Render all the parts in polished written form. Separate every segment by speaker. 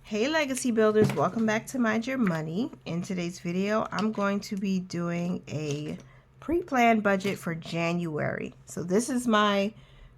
Speaker 1: Hey legacy builders, welcome back to Mind Your Money. In today's video, I'm going to be doing a pre-planned budget for January. So this is my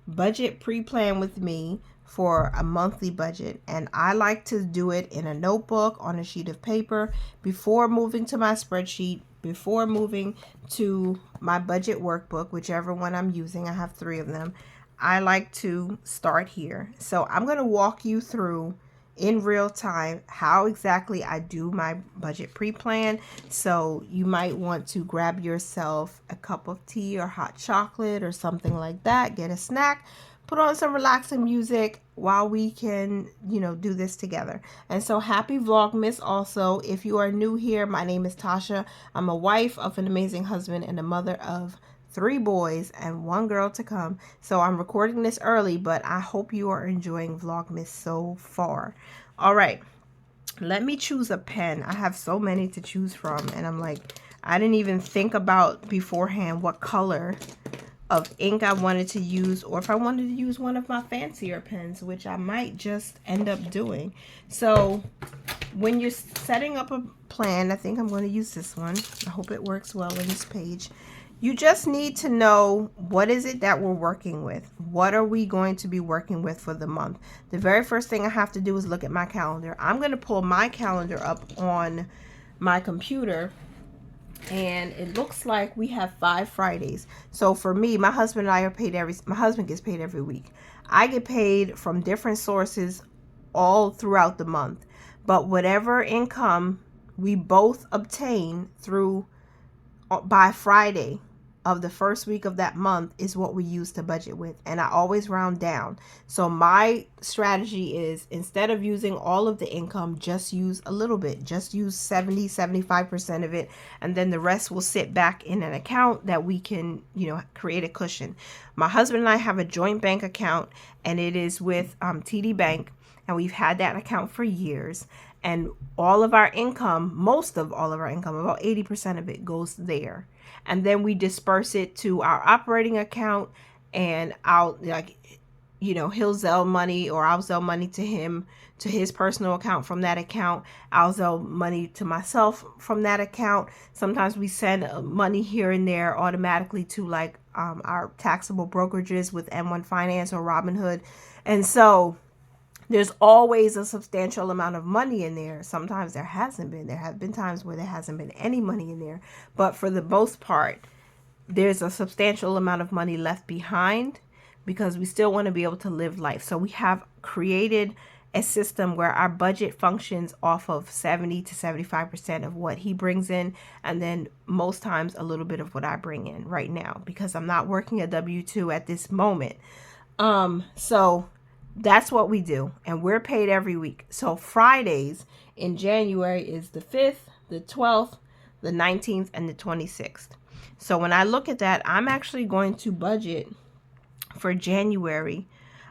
Speaker 1: budget pre-plan with me for a monthly budget, and I like to do it in a notebook on a sheet of paper before moving to my spreadsheet, before moving to my budget workbook, whichever one I'm using. I have 3 of them. I like to start here. So I'm going to walk you through in real time how exactly I do my budget pre-plan. So you might want to grab yourself a cup of tea or hot chocolate or something like that, get a snack, put on some relaxing music while we can, do this together. And so happy Vlogmas also. If you are new here, my name is Tasha. I'm a wife of an amazing husband and a mother of 3 boys and 1 girl to come. So I'm recording this early, but I hope you are enjoying Vlogmas so far. All right, let me choose a pen. I have so many to choose from, and I'm like, I didn't even think about beforehand what color of ink I wanted to use, or if I wanted to use one of my fancier pens, which I might just end up doing. So when you're setting up a plan, I think I'm going to use this one. I hope it works well on this page. You just need to know, what is it that we're working with? What are we going to be working with for the month? The very first thing I have to do is look at my calendar. I'm going to pull my calendar up on my computer, and it looks like we have 5 Fridays. So for me, my husband and I are paid my husband gets paid every week. I get paid from different sources all throughout the month. But whatever income we both obtain through by Friday of the first week of that month is what we use to budget with. And I always round down. So my strategy is, instead of using all of the income, just use a little bit. Just use 75% of it, and then the rest will sit back in an account that we can, create a cushion. My husband and I have a joint bank account, and it is with TD Bank, and we've had that account for years. And all of our income, most of all of our income, about 80% of it goes there. And then we disperse it to our operating account, and he'll Zelle money, or I'll Zelle money to him, to his personal account from that account. I'll Zelle money to myself from that account. Sometimes we send money here and there automatically to our taxable brokerages with M1 Finance or Robinhood. And so there's always a substantial amount of money in there. Sometimes there hasn't been. There have been times where there hasn't been any money in there. But for the most part, there's a substantial amount of money left behind, because we still want to be able to live life. So we have created a system where our budget functions off of 70 to 75% of what he brings in, and then most times a little bit of what I bring in right now, because I'm not working a W-2 at this moment. So that's what we do, and we're paid every week. So Fridays in January is the 5th, the 12th, the 19th, and the 26th. So when I look at that, I'm actually going to budget for January.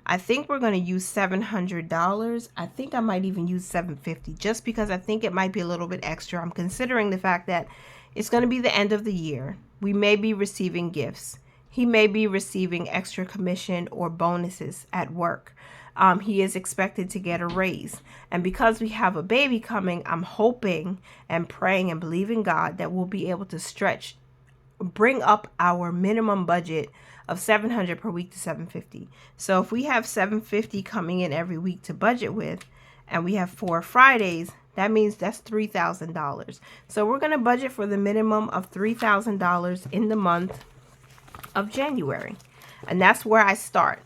Speaker 1: I think we're going to use $700. I think I might even use $750, just because I think it might be a little bit extra. I'm considering the fact that it's going to be the end of the year. We may be receiving gifts. He may be receiving extra commission or bonuses at work. He is expected to get a raise. And because we have a baby coming, I'm hoping and praying and believing God that we'll be able to bring up our minimum budget of $700 per week to $750. So if we have $750 coming in every week to budget with, and we have 4 Fridays, that means that's $3,000. So we're going to budget for the minimum of $3,000 in the month of January. And that's where I start.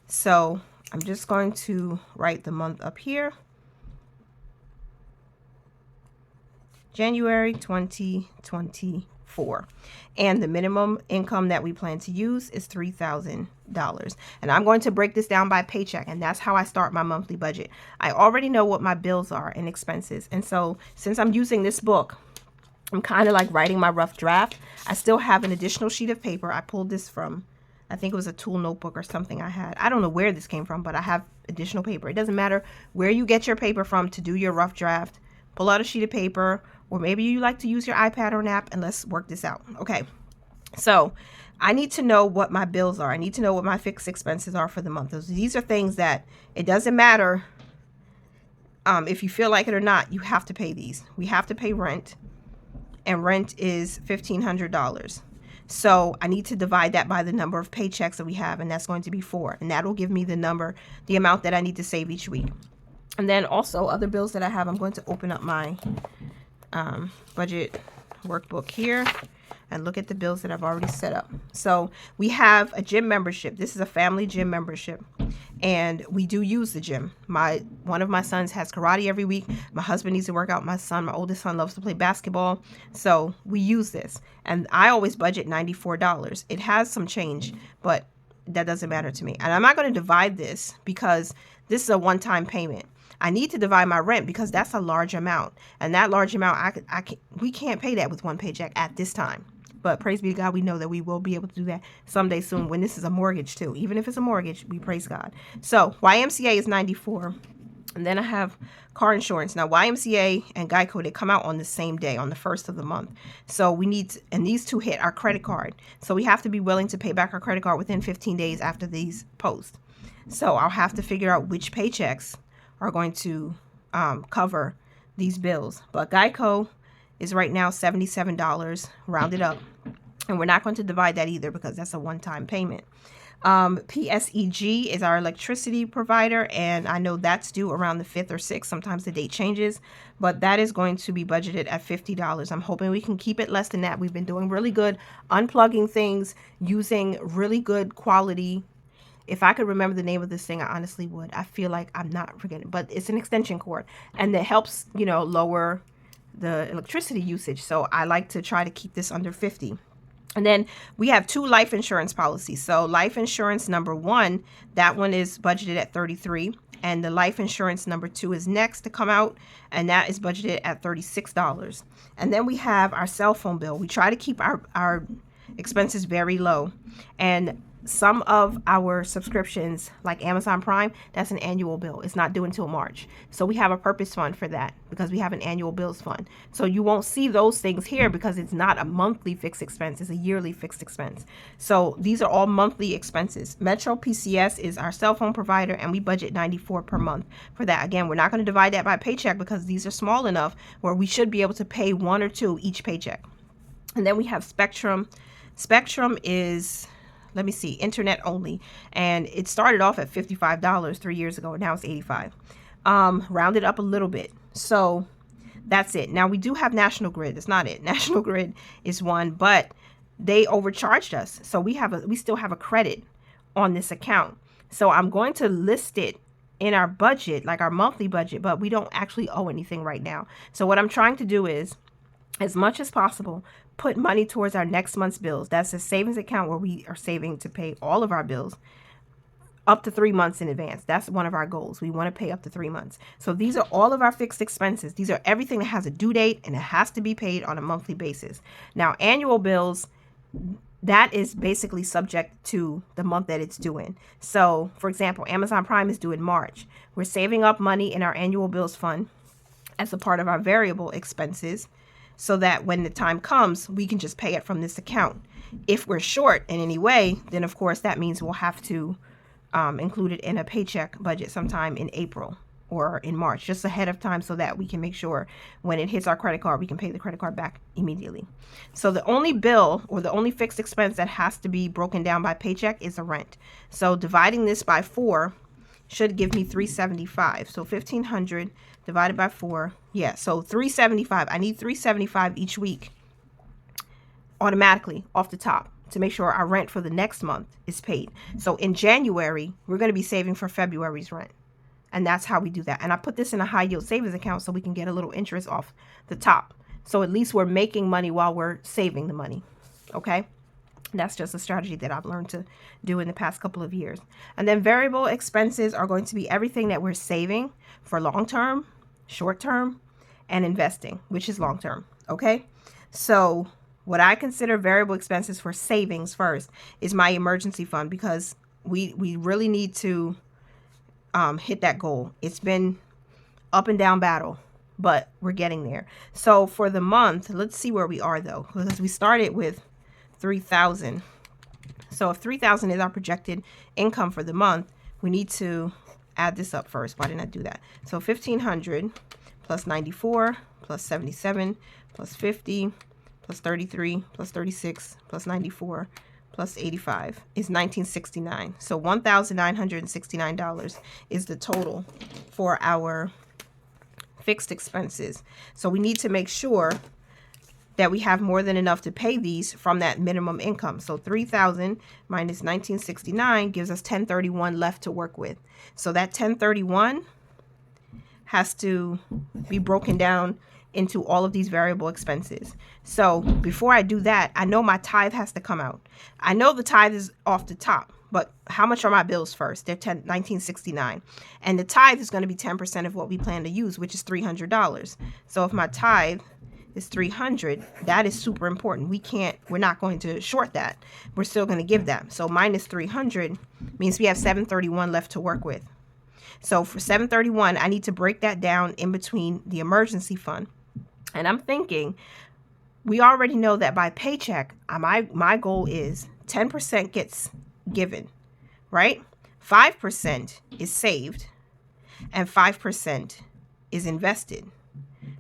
Speaker 1: So I'm just going to write the month up here. January 2024. And the minimum income that we plan to use is $3,000. And I'm going to break this down by paycheck, and that's how I start my monthly budget. I already know what my bills are and expenses. And so since I'm using this book, I'm kind of like writing my rough draft. I still have an additional sheet of paper. I pulled this from, I think it was a tool notebook or something I had. I don't know where this came from, but I have additional paper. It doesn't matter where you get your paper from to do your rough draft. Pull out a sheet of paper, or maybe you like to use your iPad or an app, and let's work this out. Okay, so I need to know what my bills are. I need to know what my fixed expenses are for the month. These are things that it doesn't matter if you feel like it or not, you have to pay these. We have to pay rent, and rent is $1,500. So I need to divide that by the number of paychecks that we have, and that's going to be 4. And that will give me the amount that I need to save each week. And then also other bills that I have, I'm going to open up my budget workbook here and look at the bills that I've already set up. So we have a gym membership. This is a family gym membership, and we do use the gym. One of my sons has karate every week. My husband needs to work out. My oldest son, loves to play basketball. So we use this, and I always budget $94. It has some change, but that doesn't matter to me. And I'm not going to divide this because this is a one-time payment. I need to divide my rent because that's a large amount, and that large amount we can't pay that with one paycheck at this time. But praise be to God, we know that we will be able to do that someday soon when this is a mortgage too. Even if it's a mortgage, we praise God. So YMCA is $94. And then I have car insurance. Now YMCA and Geico, they come out on the same day, on the 1st of the month. So we need, and these two hit our credit card. So we have to be willing to pay back our credit card within 15 days after these post. So I'll have to figure out which paychecks are going to cover these bills. But Geico is right now $77, rounded up. And we're not going to divide that either because that's a one-time payment. PSEG is our electricity provider, and I know that's due around the 5th or 6th. Sometimes the date changes, but that is going to be budgeted at $50. I'm hoping we can keep it less than that. We've been doing really good unplugging things, using really good quality. If I could remember the name of this thing, I honestly would. I feel like I'm not forgetting, but it's an extension cord, and that helps, lower the electricity usage. So I like to try to keep this under 50. And then we have 2 life insurance policies. So life insurance number 1, that one is budgeted at $33. And the life insurance number 2 is next to come out, and that is budgeted at $36. And then we have our cell phone bill. We try to keep our expenses very low. And some of our subscriptions, like Amazon Prime, that's an annual bill. It's not due until March. So we have a purpose fund for that because we have an annual bills fund. So you won't see those things here because it's not a monthly fixed expense. It's a yearly fixed expense. So these are all monthly expenses. Metro PCS is our cell phone provider, and we budget $94 per month for that. Again, we're not going to divide that by paycheck because these are small enough where we should be able to pay 1 or 2 each paycheck. And then we have Spectrum. Spectrum is, let me see, internet only, and it started off at $55 3 years ago, and now it's $85. Rounded up a little bit. So that's it. Now we do have National Grid. That's not it. National Grid is one, but they overcharged us. So we still have a credit on this account. So I'm going to list it in our budget, like our monthly budget, but we don't actually owe anything right now. So what I'm trying to do is, as much as possible, put money towards our next month's bills. That's a savings account where we are saving to pay all of our bills up to 3 months in advance. That's one of our goals. We want to pay up to 3 months. So these are all of our fixed expenses. These are everything that has a due date, and it has to be paid on a monthly basis. Now, annual bills, that is basically subject to the month that it's due in. So, for example, Amazon Prime is due in March. We're saving up money in our annual bills fund as a part of our variable expenses, so that when the time comes, we can just pay it from this account. If we're short in any way, then of course that means we'll have to include it in a paycheck budget sometime in April or in March, just ahead of time, so that we can make sure when it hits our credit card, we can pay the credit card back immediately. So the only bill or the only fixed expense that has to be broken down by paycheck is the rent. So dividing this by 4 should give me $375. So $1,500 divided by 4. Yeah, so $375. I need $375 each week automatically off the top to make sure our rent for the next month is paid. So in January, we're going to be saving for February's rent. And that's how we do that. And I put this in a high yield savings account so we can get a little interest off the top. So at least we're making money while we're saving the money. Okay? That's just a strategy that I've learned to do in the past couple of years. And then variable expenses are going to be everything that we're saving for long term, short term, and investing, which is long term. Okay? So what I consider variable expenses for savings first is my emergency fund, because we really need to hit that goal. It's been up and down battle, but we're getting there. So for the month, let's see where we are though, because we started with $3,000. So if $3,000 is our projected income for the month, we need to add this up first. Why didn't I do that? So 1,500 plus 94 plus 77 plus 50 plus 33 plus 36 plus 94 plus 85 is $1,969. So $1,969 is the total for our fixed expenses. So we need to make sure that we have more than enough to pay these from that minimum income. So 3,000 minus 1,969 gives us 1,031 left to work with. So that 1,031 has to be broken down into all of these variable expenses. So before I do that, I know my tithe has to come out. I know the tithe is off the top, but how much are my bills first? They're $1,969. And the tithe is going to be 10% of what we plan to use, which is $300. So if my tithe is 300, that is super important. We're not going to short that. We're still going to give that. So minus 300 means we have 731 left to work with. So for 731, I need to break that down in between the emergency fund. And I'm thinking, we already know that by paycheck, my goal is 10% gets given, right? 5% is saved and 5% is invested,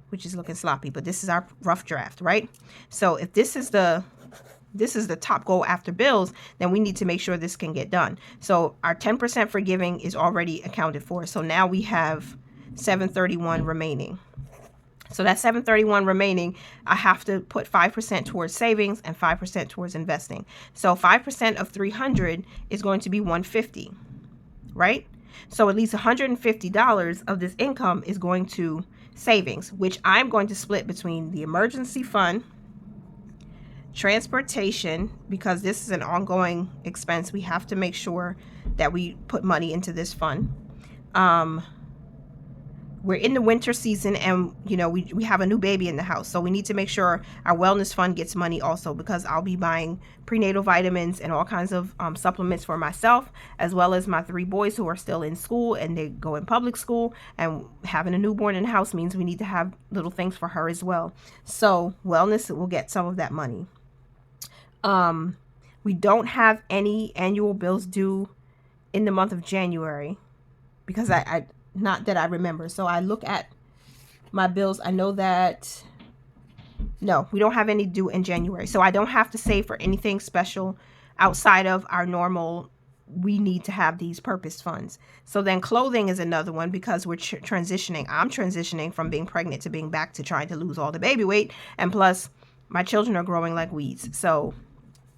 Speaker 1: which is looking sloppy, but this is our rough draft, right? So if this is the top goal after bills, then we need to make sure this can get done. So our 10% for giving is already accounted for. So now we have 731 remaining. So that 731 remaining, I have to put 5% towards savings and 5% towards investing. So 5% of 300 is going to be 150, right? So at least $150 of this income is going to savings, which I'm going to split between the emergency fund, transportation, because this is an ongoing expense. We have to make sure that we put money into this fund. We're in the winter season, and we have a new baby in the house, so we need to make sure our wellness fund gets money also, because I'll be buying prenatal vitamins and all kinds of supplements for myself, as well as my 3 boys who are still in school and they go in public school, and having a newborn in the house means we need to have little things for her as well. So wellness will get some of that money. We don't have any annual bills due in the month of January, because I not that I remember. So I look at my bills. I know that, no, we don't have any due in January. So I don't have to save for anything special outside of our normal, we need to have these purpose funds. So then clothing is another one, because we're transitioning. I'm transitioning from being pregnant to being back to trying to lose all the baby weight. And plus, my children are growing like weeds. So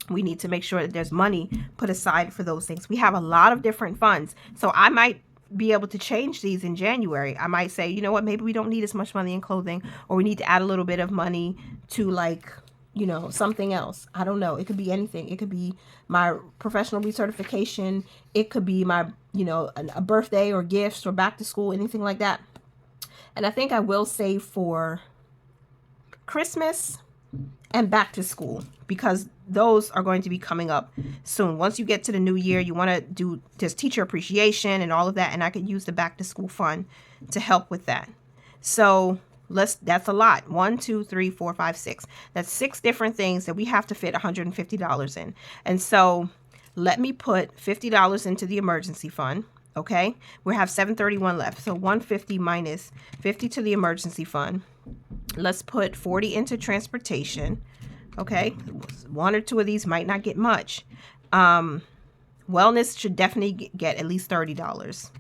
Speaker 1: we need to make sure that there's money put aside for those things. We have a lot of different funds. So I might be able to change these in January. I might say, you know what, maybe we don't need as much money in clothing, or we need to add a little bit of money to, like, something else. I don't know. It could be anything. It could be my professional recertification. It could be my, a birthday or gifts or back to school, anything like that. And I think I will save for Christmas and back to school, because those are going to be coming up soon. Once you get to the new year, you want to do just teacher appreciation and all of that, and I could use the back to school fund to help with that. So that's a lot. 1, 2, 3, 4, 5, 6. That's 6 different things that we have to fit $150 in. And so let me put $50 into the emergency fund. Okay, we have 731 left. So 150 minus 50 to the emergency fund. Let's put 40 into transportation. Okay, 1 or 2 of these might not get much. Wellness should definitely get at least $30.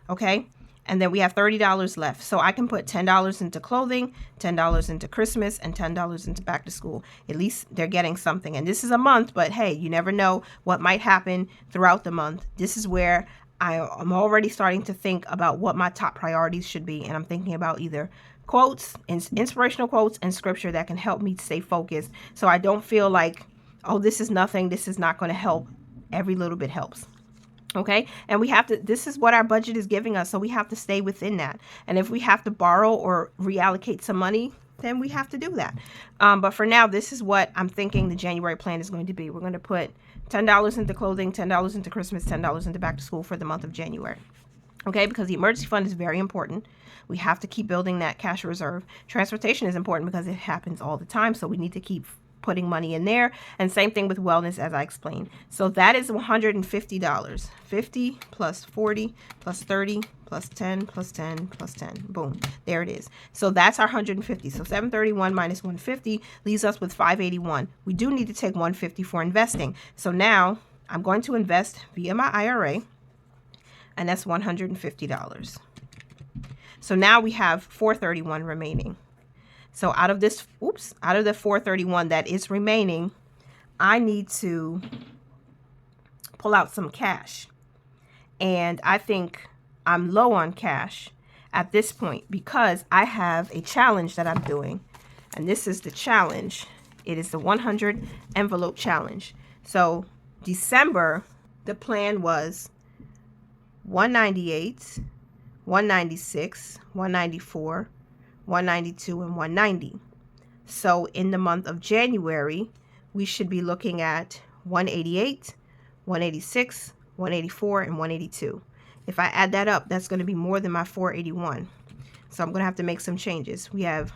Speaker 1: Okay, and then we have $30 left. So I can put $10 into clothing, $10 into Christmas, and $10 into back to school. At least they're getting something. And this is a month, but hey, you never know what might happen throughout the month. This is where I'm already starting to think about what my top priorities should be. And I'm thinking about either quotes, inspirational quotes, and scripture that can help me stay focused, so I don't feel like, oh, this is nothing, this is not going to help. Every little bit helps. Okay, and we have to, this is what our budget is giving us, so we have to stay within that. And if we have to borrow or reallocate some money, then we have to do that. But for now, this is what I'm thinking the January plan is going to be. We're going to put $10 into clothing, $10 into Christmas, $10 into back to school for the month of January. Okay, because the emergency fund is very important. We have to keep building that cash reserve. Transportation is important because it happens all the time, so we need to keep putting money in there. And same thing with wellness, as I explained. So that is $150. 50 plus 40 plus 30 plus 10 plus 10 plus 10. Boom. There it is. So that's our 150. So 731 minus 150 leaves us with 581. We do need to take 150 for investing. So now I'm going to invest via my IRA, and that's $150. So now we have 431 remaining. So out of this, out of the 431 that is remaining, I need to pull out some cash. And I think I'm low on cash at this point because I have a challenge that I'm doing. And this is the challenge. It is the 100 envelope challenge. So December, the plan was 198, 196, 194, 192, and 190. So in the month of January, we should be looking at 188, 186, 184, and 182. If I add that up, that's going to be more than my 481. So I'm going to have to make some changes. We have,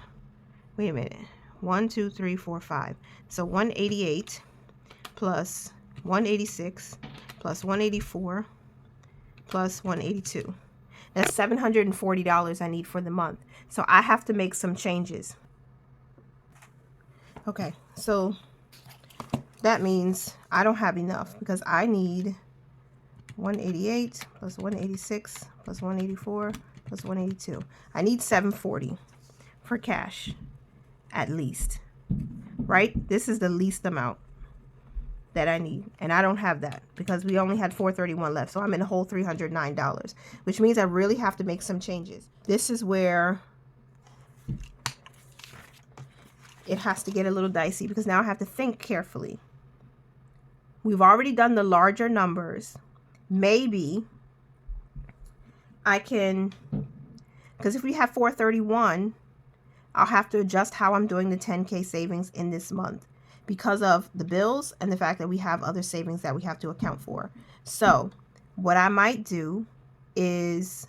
Speaker 1: wait a minute, 1, 2, 3, 4, 5. So 188 plus 186 plus 184 plus 182. That's $740 I need for the month. So I have to make some changes. Okay, so that means I don't have enough because I need 188 plus 186 plus 184 plus 182. I need 740 for cash, at least, right? This is the least amount that I need, and I don't have that because we only had 431 left. So I'm in a whole $309, which means I really have to make some changes. This is where it has to get a little dicey because now I have to think carefully. We've already done the larger numbers. Maybe I can, because if we have 431, I'll have to adjust how I'm doing the 10K savings in this month because of the bills and the fact that we have other savings that we have to account for. So what I might do is,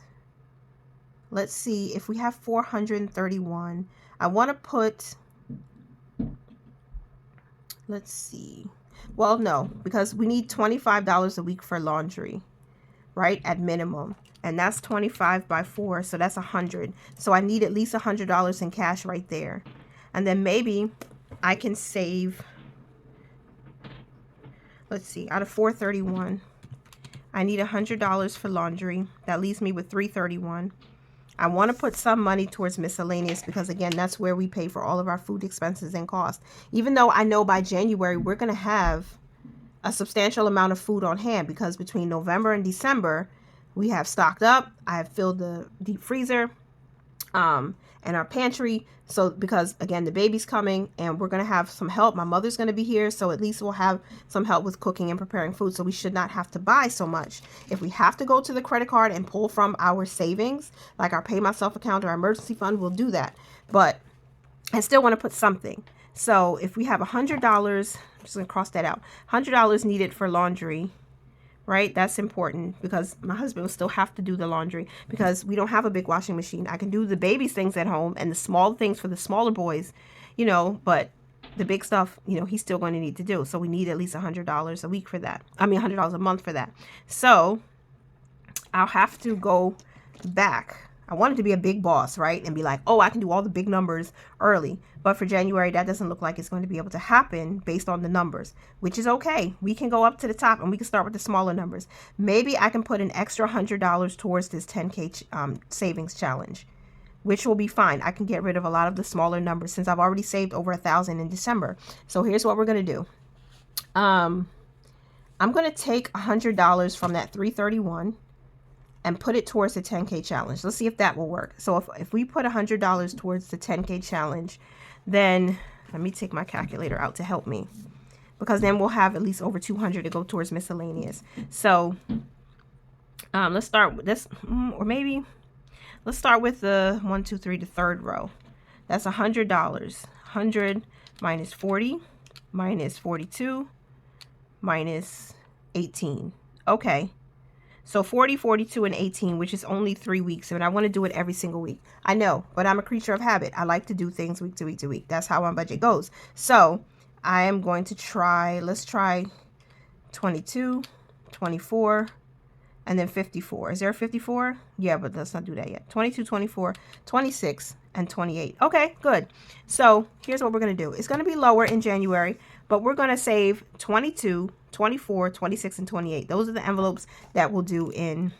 Speaker 1: let's see, if we have 431, I want to put, let's see. Well, no, because we need $25 a week for laundry, right? At minimum. And that's 25 by 4, so that's 100. So I need at least $100 in cash right there. And then maybe I can save, let's see, out of 431, I need $100 for laundry. That leaves me with 331. I want to put some money towards miscellaneous because, again, that's where we pay for all of our food expenses and costs. Even though I know by January we're going to have a substantial amount of food on hand because between November and December, we have stocked up. I have filled the deep freezer and our pantry. So because, again, the baby's coming and we're going to have some help. My mother's going to be here. So at least we'll have some help with cooking and preparing food. So we should not have to buy so much. If we have to go to the credit card and pull from our savings, like our Pay Myself account or our emergency fund, we'll do that. But I still want to put something. So if we have $100, I'm just going to cross that out. $100 needed for laundry. Right? That's important because my husband will still have to do the laundry because we don't have a big washing machine. I can do the baby's things at home and the small things for the smaller boys, you know, but the big stuff, you know, he's still going to need to do. So we need at least $100 a week for that. I mean, $100 a month for that. So I'll have to go back. I wanted to be a big boss, right? And be like, oh, I can do all the big numbers early. But for January, that doesn't look like it's going to be able to happen based on the numbers, which is okay. We can go up to the top and we can start with the smaller numbers. Maybe I can put an extra $100 towards this 10K savings challenge, which will be fine. I can get rid of a lot of the smaller numbers since I've already saved over $1,000 in December. So here's what we're going to do. I'm going to take $100 from that 331 and put it towards the 10K challenge. Let's see if that will work. So if we put $100 towards the 10K challenge, then let me take my calculator out to help me, because then we'll have at least over 200 to go towards miscellaneous. So let's start with this, or maybe let's start with the 1, 2, 3, the third row. That's $100. 100 minus 40 minus 42 minus 18. Okay. So 40, 42, and 18, which is only 3 weeks. And I want to do it every single week. I know, but I'm a creature of habit. I like to do things week to week to week. That's how my budget goes. So I am going to try, let's try 22, 24, and then 54. Is there a 54? Yeah, but let's not do that yet. 22, 24, 26, and 28. Okay, good. So here's what we're going to do. It's going to be lower in January, but we're going to save 22, 24, 26, and 28. Those are the envelopes that we'll do in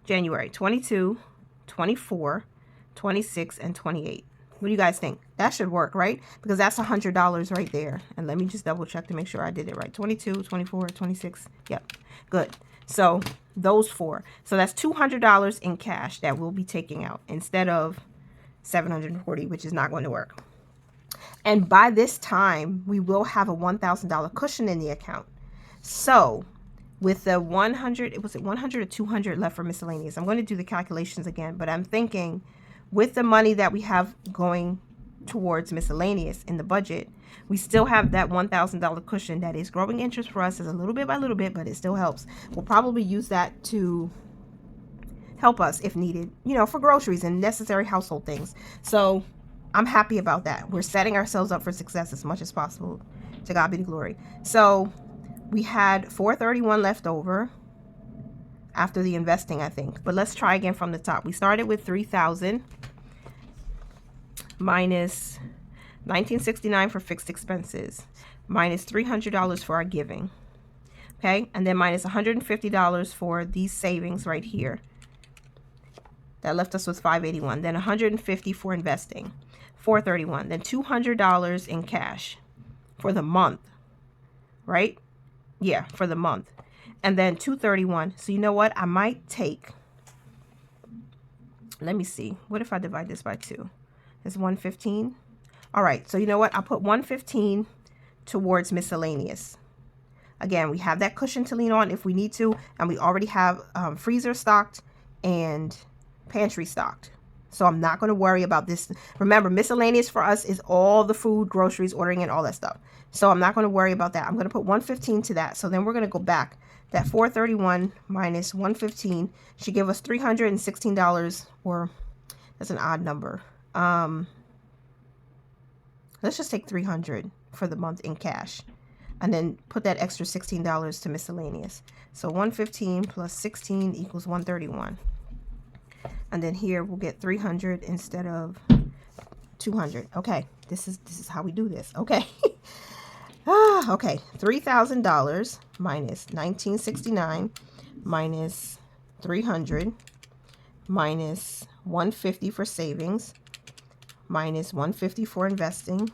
Speaker 1: January. 22, 24, 26, and 28. What do you guys think? That should work, right? Because that's $100 right there. And let me just double check to make sure I did it right. 22, 24, 26. Yep. Good. So those four. So that's $200 in cash that we'll be taking out instead of $740, which is not going to work. And by this time, we will have a $1,000 cushion in the account. So with the 100, was it 100 or 200 left for miscellaneous? I'm going to do the calculations again, but I'm thinking with the money that we have going towards miscellaneous in the budget, we still have that $1,000 cushion that is growing interest for us. Is a little bit by little bit, but it still helps. We'll probably use that to help us if needed, you know, for groceries and necessary household things. So I'm happy about that. We're setting ourselves up for success as much as possible. To God be the glory. So we had $431 left over after the investing, I think. But let's try again from the top. We started with $3,000 minus $1,969 for fixed expenses, minus $300 for our giving. Okay, and then minus $150 for these savings right here. That left us with $581. Then $150 for investing, $431. Then $200 in cash for the month, right? Yeah, for the month. And then $231. So you know what? I might take, let me see. What if I divide this by 2? It's 115. All right. So you know what? I'll put 115 towards miscellaneous. Again, we have that cushion to lean on if we need to. And we already have freezer stocked and pantry stocked. So I'm not going to worry about this. Remember, miscellaneous for us is all the food, groceries, ordering, and all that stuff. So I'm not going to worry about that. I'm going to put 115 to that. So then we're going to go back. That 431 minus 115 should give us $316, or that's an odd number. Let's just take 300 for the month in cash, and then put that extra $16 to miscellaneous. So 115 plus 16 equals 131. And then here we'll get 300 instead of 200. Okay, this is how we do this. Okay. Okay, $3,000 minus $1,969 minus 300 minus 150 for savings minus 150 for investing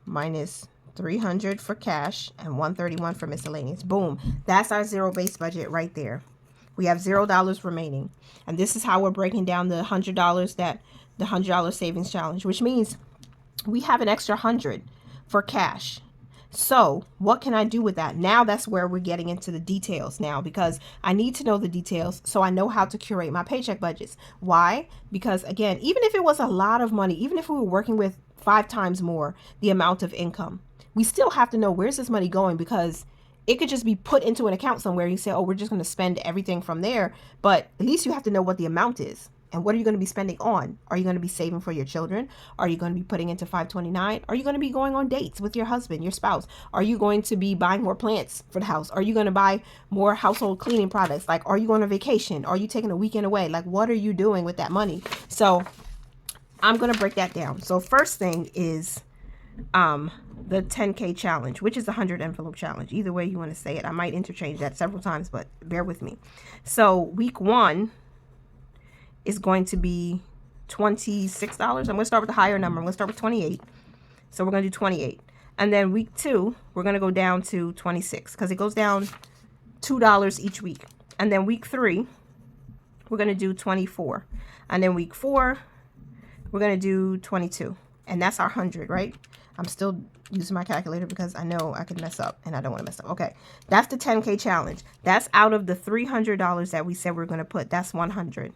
Speaker 1: minus 300 for cash and 131 for miscellaneous. Boom. That's our zero-based budget right there. We have $0 remaining. And this is how we're breaking down the $100 that the $100 savings challenge, which means we have an extra 100 for cash. So what can I do with that? Now that's where we're getting into the details now, because I need to know the details so I know how to curate my paycheck budgets. Why? Because again, even if it was a lot of money, even if we were working with 5 times more the amount of income, we still have to know where's this money going, because it could just be put into an account somewhere. You say, oh, we're just going to spend everything from there. But at least you have to know what the amount is. And what are you going to be spending on? Are you going to be saving for your children? Are you going to be putting into 529? Are you going to be going on dates with your husband, your spouse? Are you going to be buying more plants for the house? Are you going to buy more household cleaning products? Like, are you going on vacation? Are you taking a weekend away? Like, what are you doing with that money? So I'm going to break that down. So first thing is the 10K challenge, which is the 100 envelope challenge. Either way you want to say it. I might interchange that several times, but bear with me. So week 1 is going to be $26. I'm going to start with the higher number. I'm going to start with 28. So we're going to do 28. And then week 2, we're going to go down to 26 because it goes down $2 each week. And then week 3, we're going to do 24. And then week 4, we're going to do 22. And that's our 100, right? I'm still using my calculator because I know I could mess up and I don't want to mess up. Okay, that's the 10K challenge. That's out of the $300 that we said we're going to put. That's 100.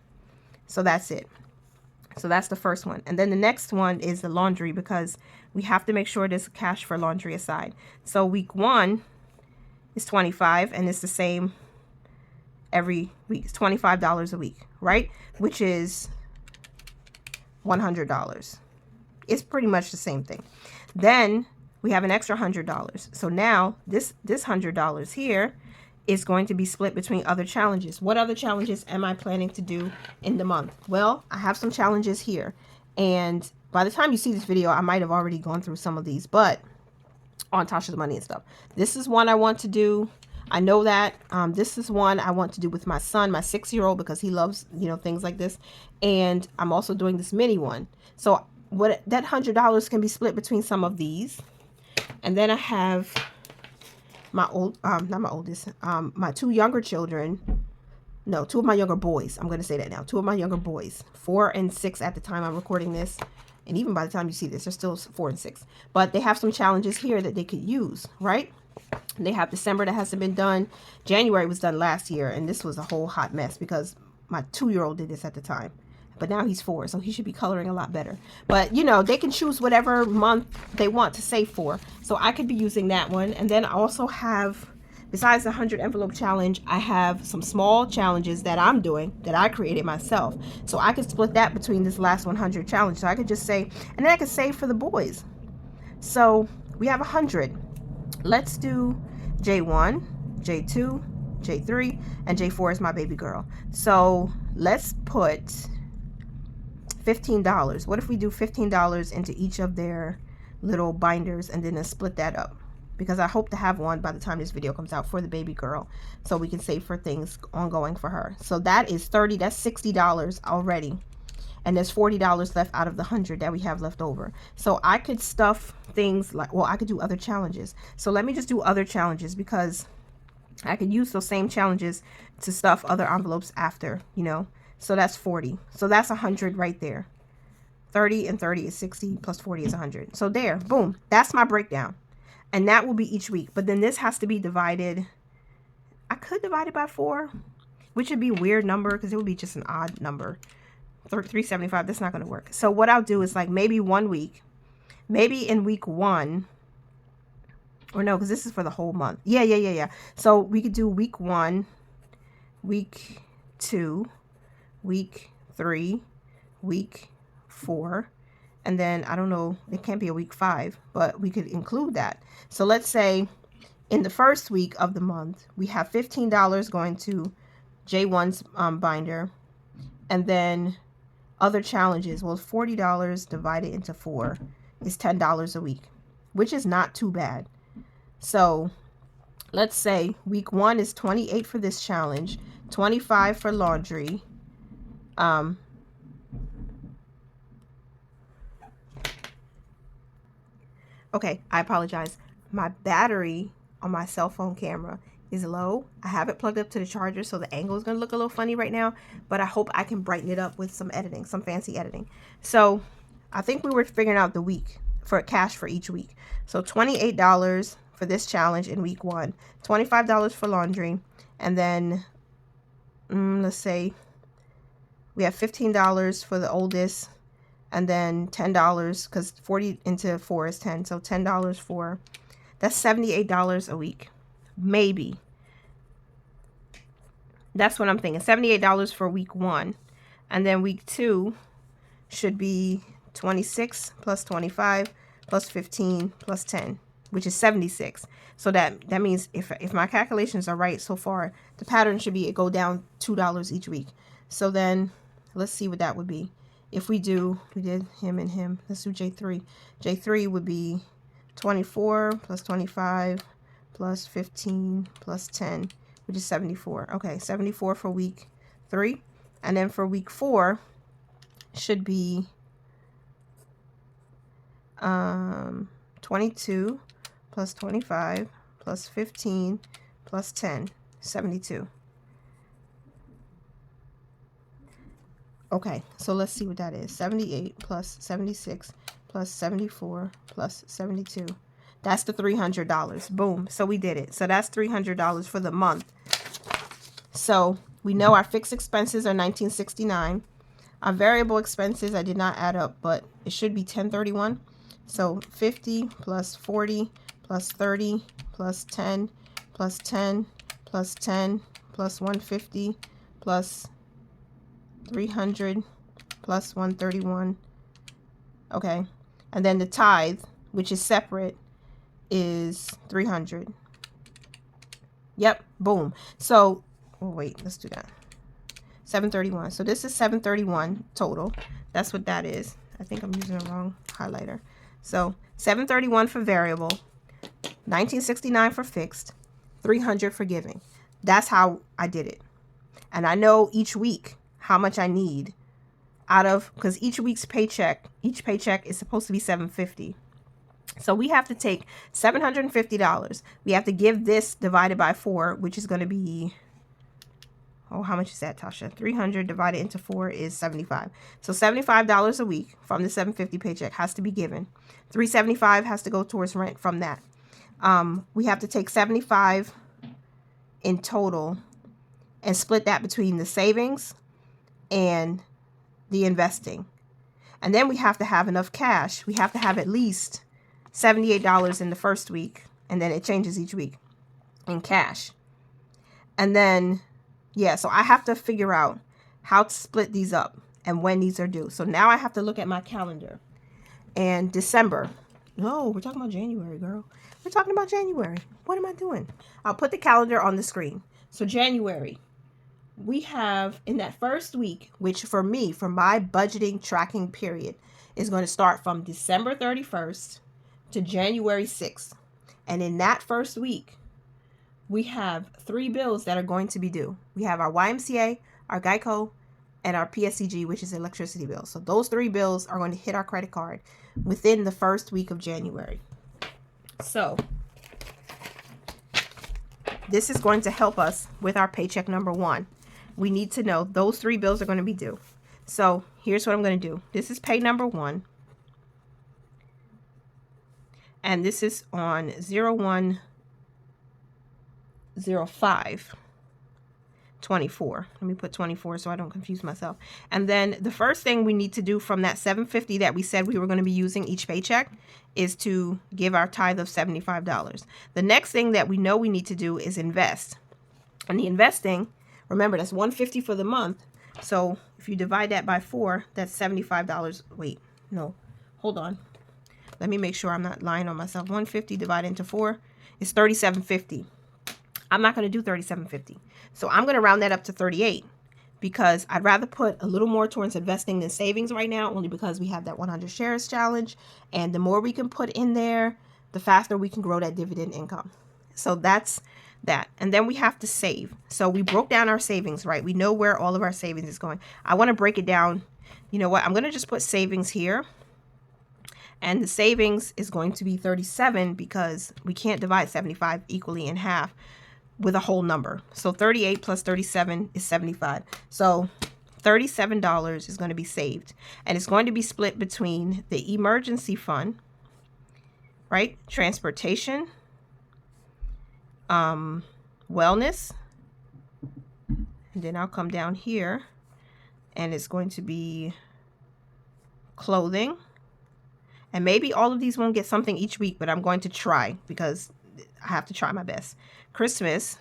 Speaker 1: So that's it. So that's the first one. And then the next one is the laundry, because we have to make sure there's cash for laundry aside. So week 1 is 25, and it's the same every week. It's $25 a week, right? Which is $100. It's pretty much the same thing. Then we have an extra $100. So now this $100 here is going to be split between other challenges. What other challenges am I planning to do in the month? Well, I have some challenges here. And by the time you see this video, I might have already gone through some of these, but on Tasha's Money and stuff. This is one I want to do. I know that this is one I want to do with my son, my 6-year-old, because he loves, you know, things like this. And I'm also doing this mini one. So what that $100 can be split between some of these. And then I have my my 2 younger children. No, 2 of my younger boys. I'm going to say that now. 2 of my younger boys, 4 and 6 at the time I'm recording this. And even by the time you see this, they're still 4 and 6. But they have some challenges here that they could use, right? They have December that hasn't been done. January was done last year, and this was a whole hot mess because my 2-year-old did this at the time. But now he's 4, so he should be coloring a lot better. But, you know, they can choose whatever month they want to save for. So I could be using that one. And then I also have, besides the 100 envelope challenge, I have some small challenges that I'm doing that I created myself. So I could split that between this last 100 challenge. So I could just say, and then I could save for the boys. So we have 100. Let's do J1, J2, J3, and J4 is my baby girl. So let's put $15. What if we do $15 into each of their little binders and then split that up? Because I hope to have one by the time this video comes out for the baby girl, so we can save for things ongoing for her. So that is $30, that's $60 already. And there's $40 left out of the 100 that we have left over. So I could stuff things like, well, I could do other challenges. So let me just do other challenges because I could use those same challenges to stuff other envelopes after, you know. So that's 40. So that's 100 right there. 30 and 30 is 60 plus 40 is 100. So there, boom, that's my breakdown. And that will be each week. But then this has to be divided. I could divide it by 4, which would be a weird number because it would be just an odd number. 375, that's not going to work. So what I'll do is like maybe one week, maybe in week 1, or no, because this is for the whole month. Yeah. So we could do week 1, week 2, week 3, week 4, and then I don't know, it can't be a week 5, but we could include that. So let's say in the first week of the month, we have $15 going to J1's binder, and then other challenges. Well, $40 divided into 4 is $10 a week, which is not too bad. So let's say week 1 is 28 for this challenge, 25 for laundry. Okay, I apologize. My battery on my cell phone camera is low. I have it plugged up to the charger, so the angle is going to look a little funny right now, but I hope I can brighten it up with some editing, some fancy editing. So I think we were figuring out the week for cash for each week. So $28 for this challenge in week 1, $25 for laundry, and then let's say we have $15 for the oldest, and then $10 because 40 into 4 is 10, so $10 for, that's $78 a week. Maybe. That's what I'm thinking. $78 for week 1. And then week 2 should be 26 plus 25 plus 15 plus 10, which is 76. So that means if my calculations are right so far, the pattern should be it go down $2 each week. So then let's see what that would be. If we did him and him, let's do J3. J3 would be 24 plus 25 plus 15 plus 10, which is 74. Okay, 74 for week 3. And then for week 4 should be 22 plus 25 plus 15 plus 10, 72. Okay, so let's see what that is. 78 plus 76 plus 74 plus 72. That's the $300. Boom. So we did it. So that's $300 for the month. So we know our fixed expenses are $19.69. Our variable expenses I did not add up, but it should be $10.31. So 50 plus 40 plus 30 plus 10 plus 10 plus 10 plus 150 plus 300 plus 131. Okay, And then the tithe, which is separate, is 300. Yep, boom. So, oh wait, let's do that. 731. So this is 731 total. That's what that is. I think I'm using the wrong highlighter. So 731 for variable, 1969 for fixed, 300 for giving. That's how I did it. And I know each week how much I need out of, because each paycheck is supposed to be $750. So we have to take $750. We have to give this divided by 4, which is going to be, oh, how much is that, Tasha? 300 divided into 4 is 75. So $75 a week from the $750 paycheck has to be given. $375 has to go towards rent from that. We have to take $75 in total and split that between the savings and the investing. And then we have to have enough cash. We have to have at least $78 in the first week, and then it changes each week in cash. And then, yeah, so I have to figure out how to split these up and when these are due. So now I have to look at my calendar. And December, no, we're talking about January, girl. We're talking about January. What am I doing? I'll put the calendar on the screen. So January, we have in that first week, which for me, for my budgeting tracking period, is going to start from December 31st to January 6th. And in that first week, we have 3 bills that are going to be due. We have our YMCA, our Geico, and our PSEG, which is electricity bill. So those 3 bills are going to hit our credit card within the first week of January. So this is going to help us with our paycheck number 1. We need to know those 3 bills are going to be due. So here's what I'm going to do. This is pay number 1. And this is on 01/05/24. Let me put 24 so I don't confuse myself. And then the first thing we need to do from that $750 that we said we were going to be using each paycheck is to give our tithe of $75. The next thing that we know we need to do is invest. And the investing, remember, that's $150 for the month. So if you divide that by 4, that's $75. Wait, no, hold on. Let me make sure I'm not lying on myself. 150 divided into 4 is $37.50. I'm not going to do $37.50. So I'm going to round that up to 38 because I'd rather put a little more towards investing than savings right now, only because we have that 100 shares challenge. And the more we can put in there, the faster we can grow that dividend income. So that's that. And then we have to save. So we broke down our savings, right? We know where all of our savings is going. I want to break it down. You know what? I'm going to just put savings here. And the savings is going to be 37 because we can't divide 75 equally in half with a whole number. So 38 plus 37 is 75. So $37 is going to be saved. And it's going to be split between the emergency fund, right? Transportation, wellness. And then I'll come down here and it's going to be clothing. And maybe all of these won't get something each week, but I'm going to try because I have to try my best. Christmas.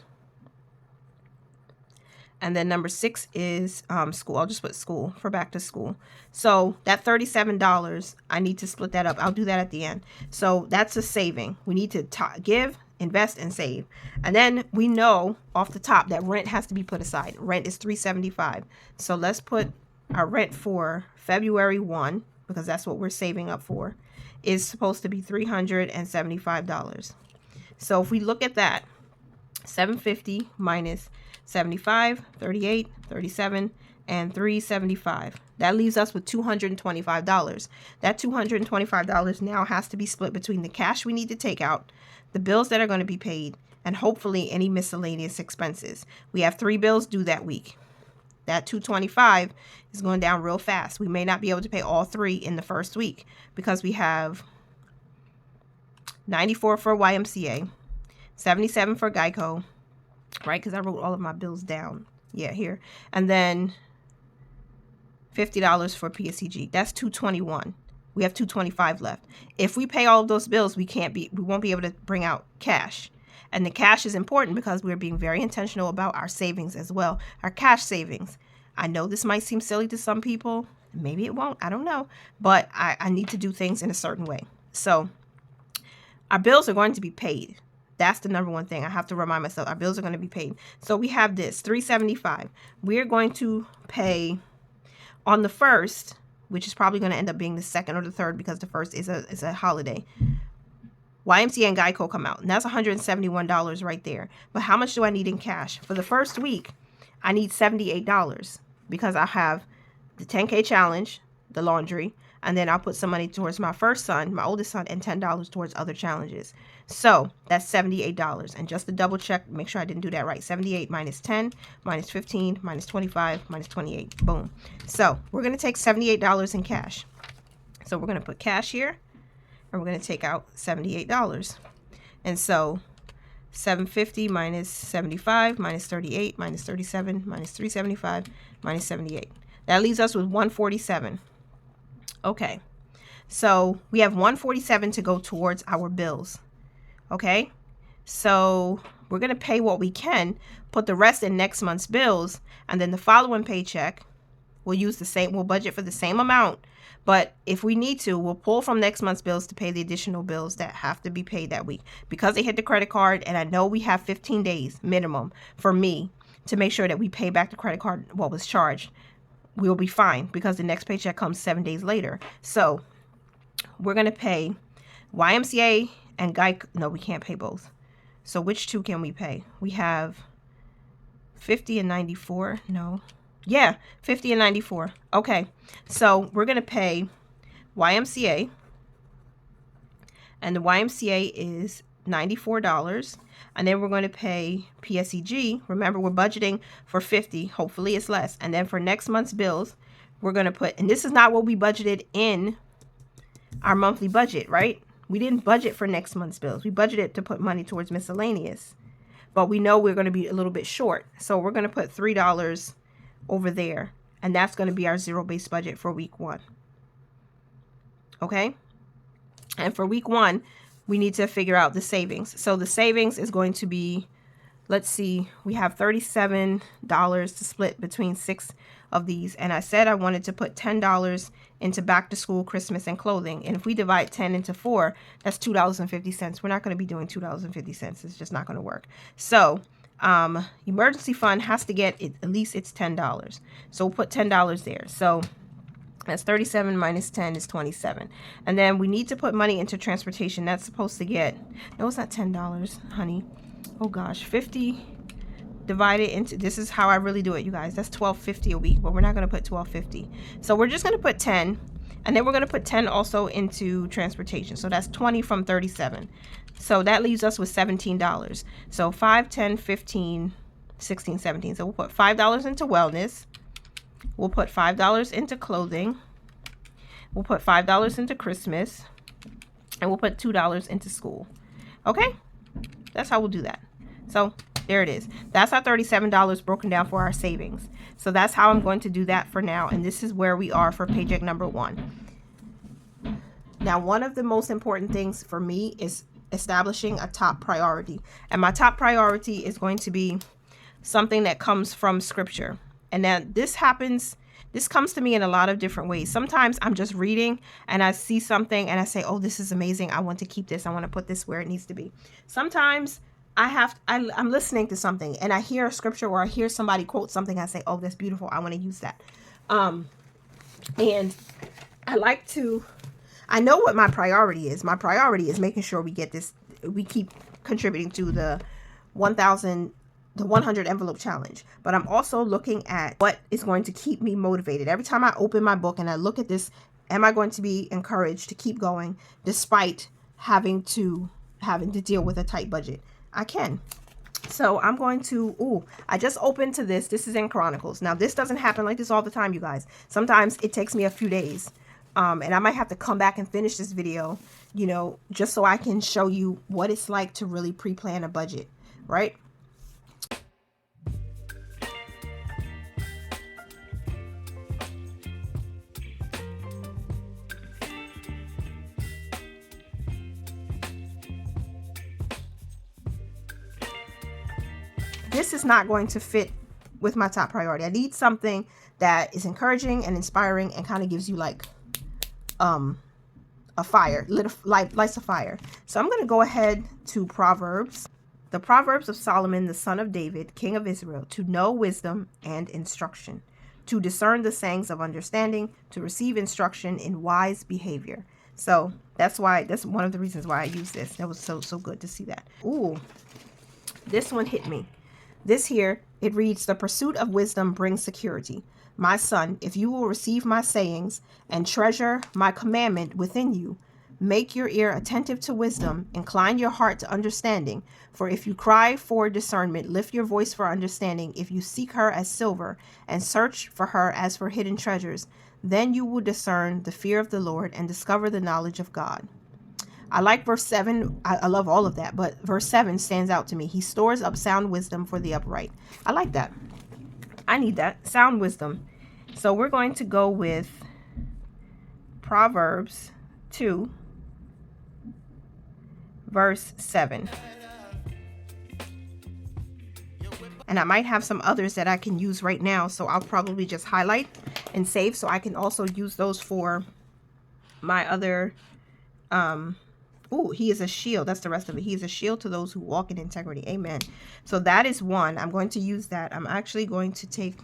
Speaker 1: And then number 6 is school. I'll just put school for back to school. So that $37, I need to split that up. I'll do that at the end. So that's a saving. We need to give, invest, and save. And then we know off the top that rent has to be put aside. Rent is $375. So let's put our rent for February 1, because that's what we're saving up for, is supposed to be $375. So if we look at that, 750 minus 75, 38, 37, and 375. That leaves us with $225. That $225 now has to be split between the cash we need to take out, the bills that are going to be paid, and hopefully any miscellaneous expenses. We have 3 bills due that week. That $225 is going down real fast. We may not be able to pay all 3 in the first week because we have $94 for YMCA, $77 for Geico, right? Because I wrote all of my bills down. Yeah, here. And then $50 for PSEG. That's $221. We have $225 left. If we pay all of those bills, we won't be able to bring out cash. And the cash is important because we're being very intentional about our savings as well. Our cash savings. I know this might seem silly to some people, Maybe it won't. I don't know. But I need to do things in a certain way. So our bills are going to be paid. That's the number one thing. I have to remind myself our bills are going to be paid. So we have this $375. We're going to pay on the 1st, which is probably going to end up being the 2nd or the 3rd because the 1st is a holiday. YMCA and Geico come out, and that's $171 right there. But how much do I need in cash? For the first week, I need $78 because I have the 10K challenge, the laundry, and then I'll put some money towards my first son, my oldest son, and $10 towards other challenges. So that's $78. And just to double check, make sure I didn't do that right. 78 minus 10, minus 15, minus 25, minus 28. Boom. So we're going to take $78 in cash. So we're going to put cash here, and we're going to take out $78. And so 750 minus 75 minus 38 minus 37 minus 375 minus 78. That leaves us with 147. Okay, so we have 147 to go towards our bills. Okay, so we're going to pay what we can, put the rest in next month's bills, and then the following paycheck, we'll use the same, we'll budget for the same amount, but if we need to, we'll pull from next month's bills to pay the additional bills that have to be paid that week. Because they hit the credit card, and I know we have 15 days minimum for me to make sure that we pay back the credit card what was charged. We'll be fine because the next paycheck comes 7 days later. So we're going to pay YMCA and Geico. No, we can't pay both. So which two can we pay? We have 50 and 94. No. Yeah, 50 and 94. Okay. So we're going to pay YMCA. And the YMCA is $94. And then we're going to pay PSEG. Remember, we're budgeting for 50. Hopefully it's less. And then for next month's bills, we're going to put, and this is not what we budgeted in our monthly budget, right? We didn't budget for next month's bills. We budgeted to put money towards miscellaneous. But we know we're going to be a little bit short. So we're going to put $3 over there. And that's going to be our zero-based budget for week 1. Okay? And for week 1, we need to figure out the savings. So the savings is going to be, let's see, we have $37 to split between 6 of these. And I said I wanted to put $10 into back to school, Christmas, and clothing. And if we divide 10 into 4, that's $2.50. We're not going to be doing $2.50. It's just not going to work. So emergency fund has to get it, at least it's $10. So we'll put $10 there. So that's 37 minus 10 is 27. And then we need to put money into transportation. That's supposed to get, no, it's not $10, honey. Oh gosh, 50 divided into, this is how I really do it, you guys. That's $12.50 a week, but we're not going to put $12.50. So we're just going to put 10, and then we're going to put 10 also into transportation. So that's 20 from 37. So that leaves us with $17. So 5, 10, 15, 16, 17. So we'll put $5 into wellness. We'll put $5 into clothing. We'll put $5 into Christmas. And we'll put $2 into school. Okay? That's how we'll do that. So there it is. That's our $37 broken down for our savings. So that's how I'm going to do that for now. And this is where we are for paycheck number 1. Now, one of the most important things for me is establishing a top priority. And my top priority is going to be something that comes from scripture. And then this comes to me in a lot of different ways. Sometimes I'm just reading and I see something and I say, oh, this is amazing. I want to keep this. I want to put this where it needs to be. Sometimes I'm listening to something and I hear a scripture or I hear somebody quote something. I say, oh, that's beautiful. I want to use that. And I know what my priority is. My priority is making sure we keep contributing to the 100 envelope challenge. But I'm also looking at what is going to keep me motivated. Every time I open my book and I look at this, am I going to be encouraged to keep going despite having to deal with a tight budget? I can. So I'm going to, I just opened to this. This is in Chronicles. Now, this doesn't happen like this all the time, you guys. Sometimes it takes me a few days. And I might have to come back and finish this video, just so I can show you what it's like to really pre-plan a budget, right? This is not going to fit with my top priority. I need something that is encouraging and inspiring and kind of gives you like a fire, lights a fire. So I'm going to go ahead to Proverbs. The Proverbs of Solomon, the son of David, king of Israel, to know wisdom and instruction, to discern the sayings of understanding, to receive instruction in wise behavior. So that's one of the reasons why I use this. That was so good to see that. Ooh, this one hit me. This here, it reads, the pursuit of wisdom brings security. My son, if you will receive my sayings and treasure my commandment within you, make your ear attentive to wisdom, incline your heart to understanding. For if you cry for discernment, lift your voice for understanding. If you seek her as silver and search for her as for hidden treasures, then you will discern the fear of the Lord and discover the knowledge of God. I like verse 7. I love all of that, but verse 7 stands out to me. He stores up sound wisdom for the upright. I like that. I need that. Sound wisdom. So we're going to go with Proverbs 2, verse 7. And I might have some others that I can use right now, so I'll probably just highlight and save so I can also use those for my other ooh, he is a shield. That's the rest of it. He is a shield to those who walk in integrity. Amen. So that is one. I'm going to use that. I'm actually going to take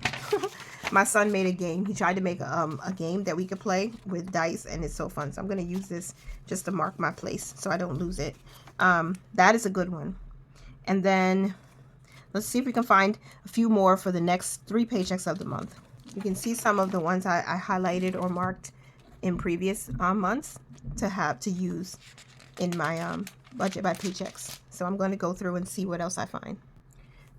Speaker 1: my son made a game. He tried to make a game that we could play with dice, and it's so fun. So I'm going to use this just to mark my place so I don't lose it. That is a good one. And then let's see if we can find a few more for the next 3 paychecks of the month. You can see some of the ones I highlighted or marked in previous months to use in my budget by paychecks. So I'm going to go through and see what else I find.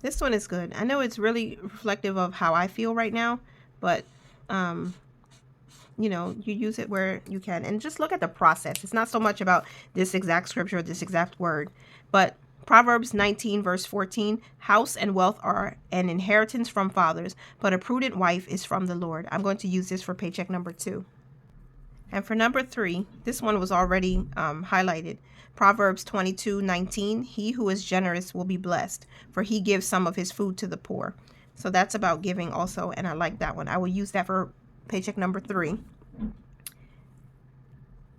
Speaker 1: This one is good. I know it's really reflective of how I feel right now, but you know, you use it where you can, and just look at the process. It's not so much about this exact scripture or this exact word, but Proverbs 19 verse 14, house and wealth are an inheritance from fathers, but a prudent wife is from the Lord. I'm going to use this for paycheck number 2. And for number 3, this one was already highlighted. Proverbs 22:19, he who is generous will be blessed, for he gives some of his food to the poor. So that's about giving also, and I like that one. I will use that for paycheck number 3.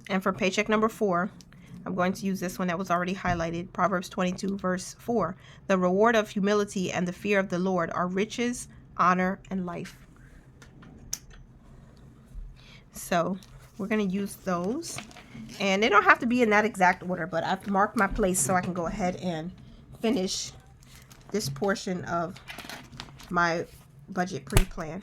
Speaker 1: And for paycheck number 4, I'm going to use this one that was already highlighted. Proverbs 22 verse 4, the reward of humility and the fear of the Lord are riches, honor, and life. So we're going to use those, and they don't have to be in that exact order, but I've marked my place so I can go ahead and finish this portion of my budget pre-plan.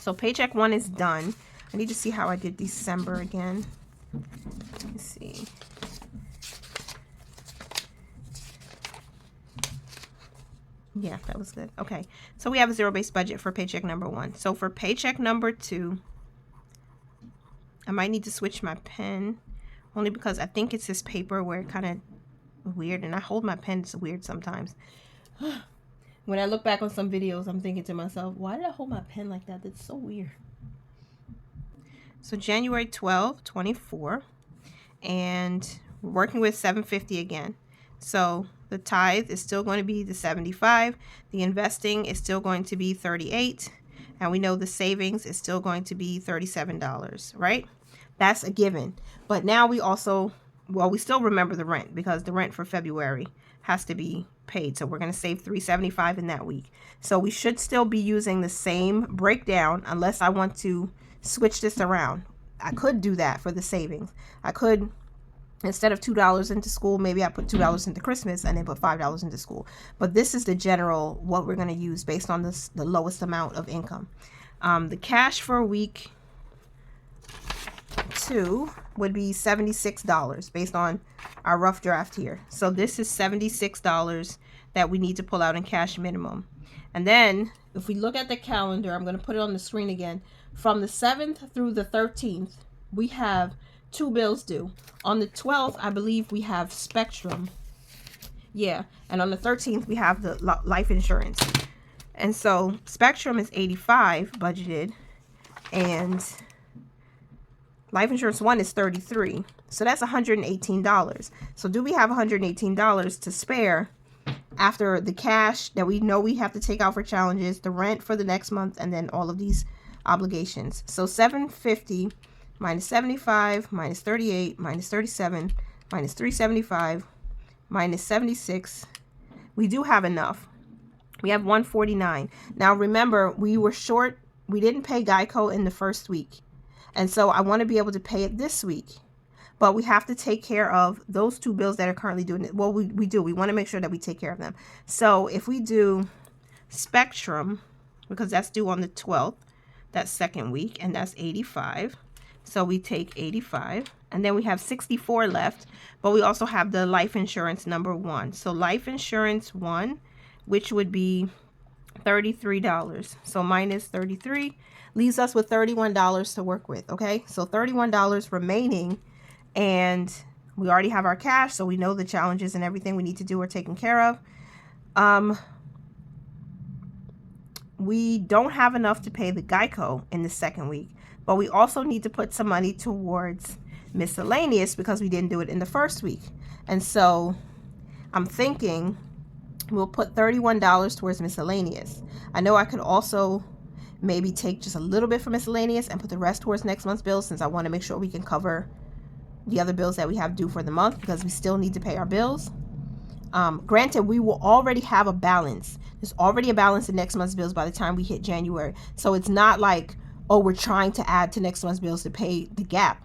Speaker 1: So paycheck 1 is done. I need to see how I did December again. Let me see. Yeah, that was good. Okay, so we have a zero-based budget for paycheck number 1. So for paycheck number 2, I might need to switch my pen, only because I think it's this paper where it kind of weird, and I hold my pen, it's weird sometimes. When I look back on some videos, I'm thinking to myself, why did I hold my pen like that? That's so weird. So January 12, 24, and we're working with $750 again. So the tithe is still going to be the $75. The investing is still going to be $38. And we know the savings is still going to be $37, right? That's a given. But now we also, well, we still remember the rent, because the rent for February has to be paid. So we're going to save $375 in that week. So we should still be using the same breakdown unless I want to switch this around. I could do that for the savings. I could, instead of $2 into school, maybe I put $2 into Christmas and then put $5 into school. But this is the general, what we're going to use based on this, the lowest amount of income. The cash for week 2 would be $76 based on our rough draft here. So this is $76 that we need to pull out in cash minimum. And then if we look at the calendar, I'm going to put it on the screen again. From the 7th through the 13th, we have 2 bills due. On the 12th, I believe we have Spectrum. Yeah, and on the 13th, we have the life insurance. And so Spectrum is $85 budgeted, and life insurance 1 is $33. So that's $118. So do we have $118 to spare after the cash that we know we have to take out for challenges, the rent for the next month, and then all of these obligations. So 750 minus 75 minus 38 minus 37 minus 375 minus 76. We do have enough. We have 149. Now remember, we were short. We didn't pay Geico in the first week. And so I want to be able to pay it this week. But we have to take care of those two bills that are currently doing it. Well, we do. We want to make sure that we take care of them. So if we do Spectrum, because that's due on the 12th, that's second week, and that's 85. So we take 85. And then we have 64 left. But we also have the life insurance number 1. So life insurance 1, which would be $33. So minus 33 leaves us with $31 to work with. Okay, so $31 remaining, and we already have our cash, so we know the challenges and everything we need to do are taken care of. We don't have enough to pay the Geico in the second week, but we also need to put some money towards miscellaneous because we didn't do it in the first week. And so I'm thinking we'll put $31 towards miscellaneous. I know I could also maybe take just a little bit for miscellaneous and put the rest towards next month's bills, since I want to make sure we can cover the other bills that we have due for the month, because we still need to pay our bills. Granted, we will already have a balance. There's already a balance in next month's bills by the time we hit January. So it's not like, oh, we're trying to add to next month's bills to pay the gap.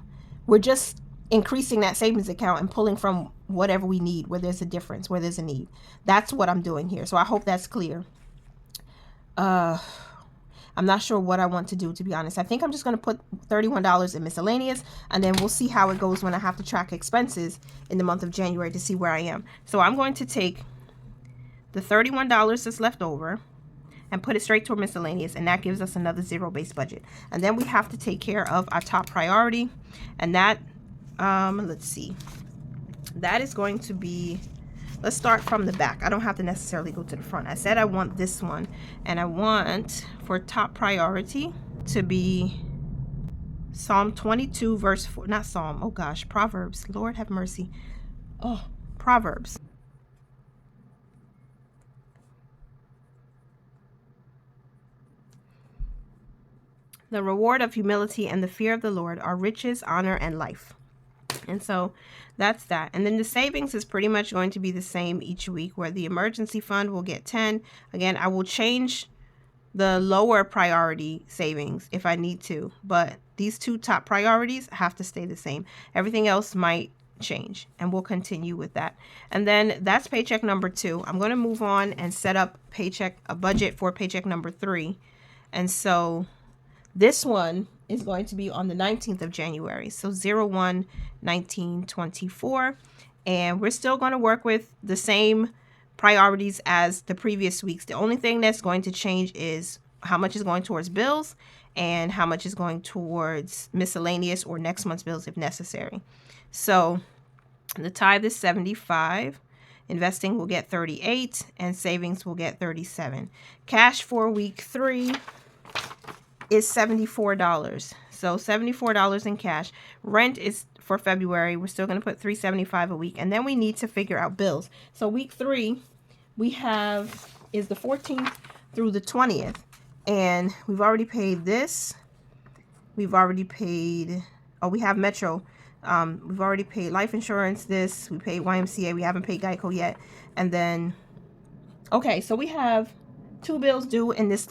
Speaker 1: We're just increasing that savings account and pulling from whatever we need, where there's a difference, where there's a need. That's what I'm doing here. So I hope that's clear. I'm not sure what I want to do, to be honest. I think I'm just going to put $31 in miscellaneous, and then we'll see how it goes when I have to track expenses in the month of January to see where I am. So I'm going to take the $31 that's left over and put it straight toward miscellaneous, and that gives us another zero-based budget. And then we have to take care of our top priority, and that, let's see, that is going to be, let's start from the back. I don't have to necessarily go to the front. I said I want this one, and I want for top priority to be Psalm 22 verse 4, not Psalm, oh gosh, Proverbs, Lord have mercy. Oh, Proverbs. The reward of humility and the fear of the Lord are riches, honor, and life. And so that's that. And then the savings is pretty much going to be the same each week, where the emergency fund will get 10. Again, I will change the lower priority savings if I need to, but these two top priorities have to stay the same. Everything else might change, and we'll continue with that. And then that's paycheck number 2. I'm going to move on and set up a budget for paycheck number 3. And so this one is going to be on the 19th of January. So 01/19/24. And we're still going to work with the same priorities as the previous weeks. The only thing that's going to change is how much is going towards bills and how much is going towards miscellaneous or next month's bills if necessary. So the tithe is 75. Investing will get 38, and savings will get 37. Cash for week 3 is $74. So $74 in cash. Rent is for February. We're still going to put $375 a week. And then we need to figure out bills. So week 3 we have is the 14th through the 20th. And we've already paid this. We've already paid, oh, we have Metro. We've already paid life insurance, this. We paid YMCA. We haven't paid Geico yet. And then, okay, so we have 2 bills due in this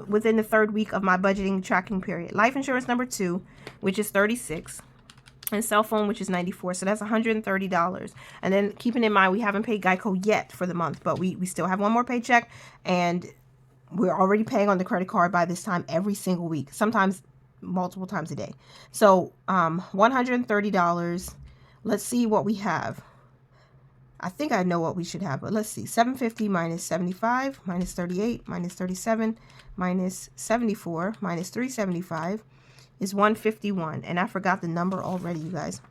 Speaker 1: within the third week of my budgeting tracking period. Life insurance number 2, which is $36, and cell phone, which is $94. So that's $130. And then keeping in mind, we haven't paid Geico yet for the month, but we still have one more paycheck, and we're already paying on the credit card by this time every single week, sometimes multiple times a day. So $130. Let's see what we have. I think I know what we should have, but let's see. 750 minus 75 minus 38 minus 37 minus 74 minus 375 is 151. And I forgot the number already, you guys.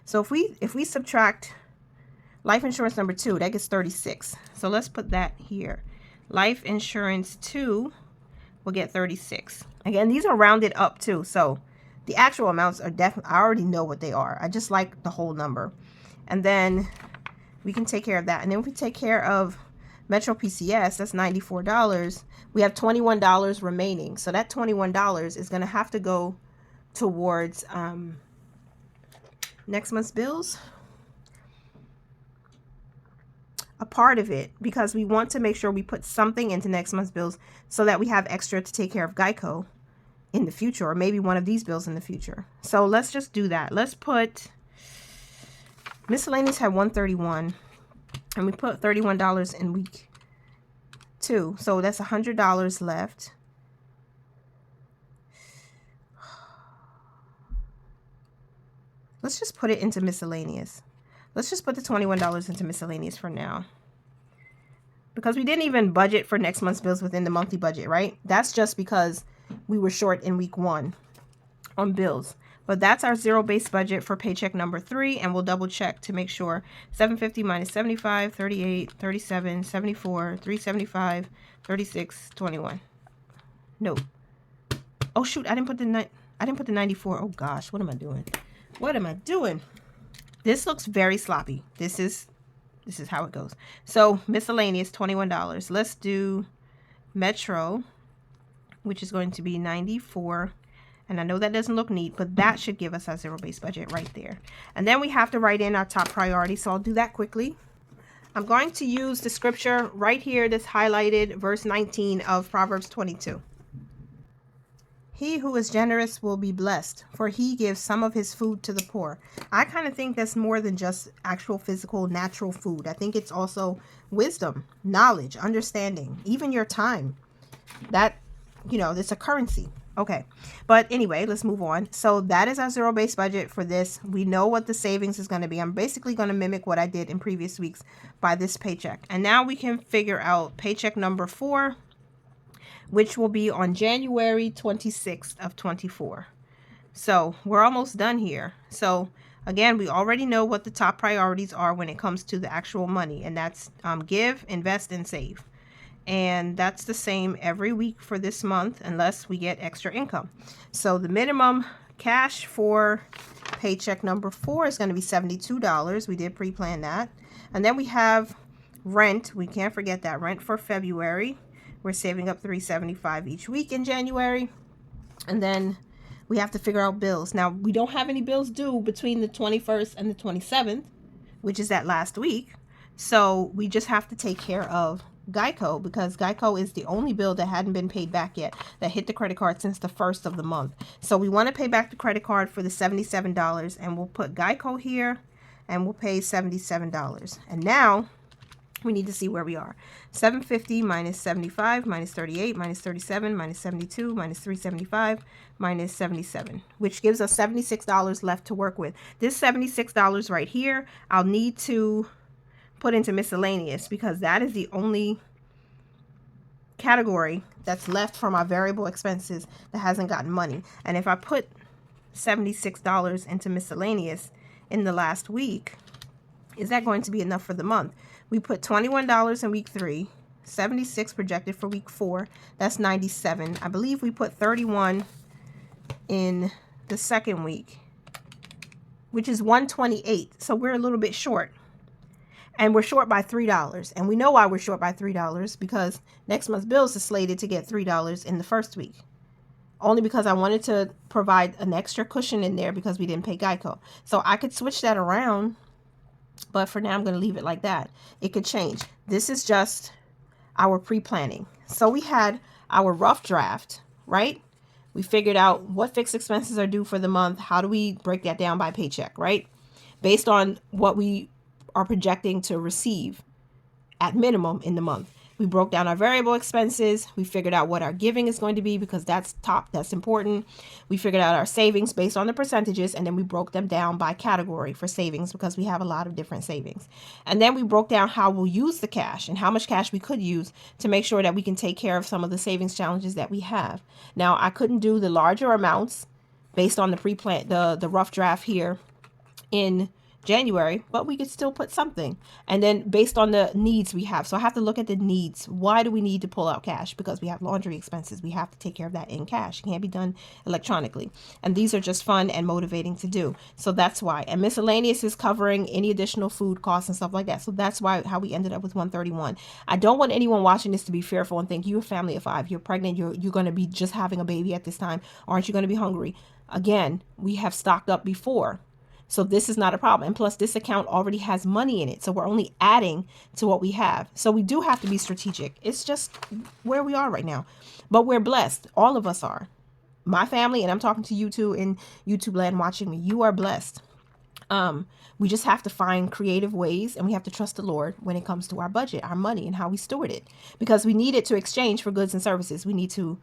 Speaker 1: So if we subtract life insurance number 2, that gets 36. So let's put that here. Life insurance 2 will get 36. Again, these are rounded up too. So the actual amounts are definitely, I already know what they are. I just like the whole number. And then we can take care of that. And then if we take care of Metro PCS, that's $94. We have $21 remaining. So that $21 is going to have to go towards next month's bills. A part of it, because we want to make sure we put something into next month's bills so that we have extra to take care of Geico in the future, or maybe one of these bills in the future. So let's just do that. Let's put miscellaneous had $131, and we put $31 in week 2, so that's $100 left. Let's just put it into miscellaneous. Let's just put the $21 into miscellaneous for now, because we didn't even budget for next month's bills within the monthly budget, right? That's just because we were short in week 1 on bills. But that's our zero-based budget for paycheck number 3, and we'll double check to make sure. 750 minus 75, 38, 37, 74, 375, 36, 21. No. Oh shoot, I didn't put the 94. Oh gosh, what am I doing? What am I doing? This looks very sloppy. This is how it goes. So miscellaneous, $21. Let's do Metro, which is going to be 94. And I know that doesn't look neat, but that should give us our zero-based budget right there. And then we have to write in our top priority. So I'll do that quickly. I'm going to use the scripture right here that's highlighted, verse 19 of Proverbs 22. He who is generous will be blessed, for he gives some of his food to the poor. I kind of think that's more than just actual physical, natural food. I think it's also wisdom, knowledge, understanding, even your time. That, it's a currency. Okay, but anyway, let's move on. So that is our zero-based budget for this. We know what the savings is going to be. I'm basically going to mimic what I did in previous weeks by this paycheck. And now we can figure out paycheck number 4, which will be on January 26th of 24. So we're almost done here. So again, we already know what the top priorities are when it comes to the actual money, and that's give, invest, and save. And that's the same every week for this month unless we get extra income. So the minimum cash for paycheck number 4 is going to be $72. We did pre-plan that. And then we have rent. We can't forget that rent for February. We're saving up $375 each week in January. And then we have to figure out bills. Now, we don't have any bills due between the 21st and the 27th, which is that last week. So we just have to take care of Geico, because Geico is the only bill that hadn't been paid back yet, that hit the credit card since the 1st of the month. So we want to pay back the credit card for the $77, and we'll put Geico here, and we'll pay $77. And now we need to see where we are. 750 minus 75 minus 38 minus 37 minus 72 minus 375 minus 77, which gives us $76 left to work with. This $76 right here, I'll need to put into miscellaneous, because that is the only category that's left from our variable expenses that hasn't gotten money. And if I put $76 into miscellaneous in the last week, is that going to be enough for the month? We put $21 in week 3, 76 projected for week 4. That's 97. I believe we put 31 in the second week, which is 128. So we're a little bit short. And we're short by $3. And we know why we're short by $3, because next month's bills is slated to get $3 in the first week. Only because I wanted to provide an extra cushion in there because we didn't pay Geico. So I could switch that around, but for now I'm going to leave it like that. It could change. This is just our pre-planning. So we had our rough draft, right? We figured out what fixed expenses are due for the month. How do we break that down by paycheck, right? Based on what we are projecting to receive at minimum in the month. We broke down our variable expenses. We figured out what our giving is going to be, because that's important. We figured out our savings based on the percentages, and then we broke them down by category for savings, because we have a lot of different savings. And then we broke down how we'll use the cash and how much cash we could use to make sure that we can take care of some of the savings challenges that we have. Now, I couldn't do the larger amounts based on the pre-plan, the rough draft here in January, but we could still put something. And then based on the needs we have. So I have to look at the needs. Why do we need to pull out cash? Because we have laundry expenses. We have to take care of that in cash. It can't be done electronically. And these are just fun and motivating to do. So that's why. And miscellaneous is covering any additional food costs and stuff like that. So that's why how we ended up with 131. I don't want anyone watching this to be fearful and think you're a family of 5. You're pregnant. You're going to be just having a baby at this time. Aren't you going to be hungry? Again, we have stocked up before. So this is not a problem. And plus, this account already has money in it. So we're only adding to what we have. So we do have to be strategic. It's just where we are right now. But we're blessed. All of us are. My family, and I'm talking to you too in YouTube land watching me. You are blessed. We just have to find creative ways, and we have to trust the Lord when it comes to our budget, our money, and how we steward it. Because we need it to exchange for goods and services. We need to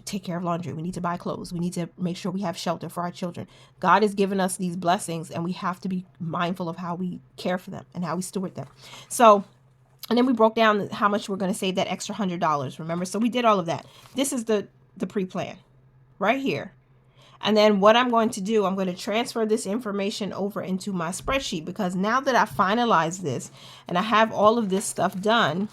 Speaker 1: take care of laundry. We need to buy clothes. We need to make sure we have shelter for our children. God has given us these blessings, and we have to be mindful of how we care for them and how we steward them. So, and then we broke down how much we're going to save that extra $100. Remember? So we did all of that. This is the pre-plan right here. And then what I'm going to do, I'm going to transfer this information over into my spreadsheet, because now that I finalized this and I have all of this stuff done,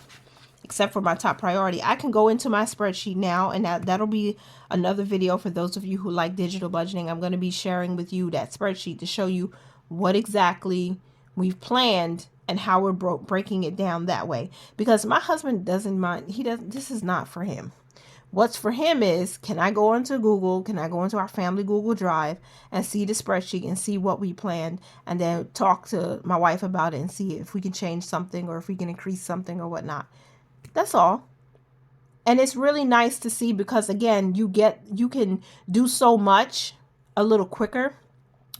Speaker 1: except for my top priority, I can go into my spreadsheet now, and that'll be another video for those of you who like digital budgeting. I'm going to be sharing with you that spreadsheet to show you what exactly we've planned and how we're breaking it down that way. Because my husband doesn't mind. This is not for him. What's for him is, can I go into Google, can I go into our family Google Drive and see the spreadsheet and see what we planned, and then talk to my wife about it and see if we can change something or if we can increase something or whatnot. That's all. And it's really nice to see, because again, you can do so much a little quicker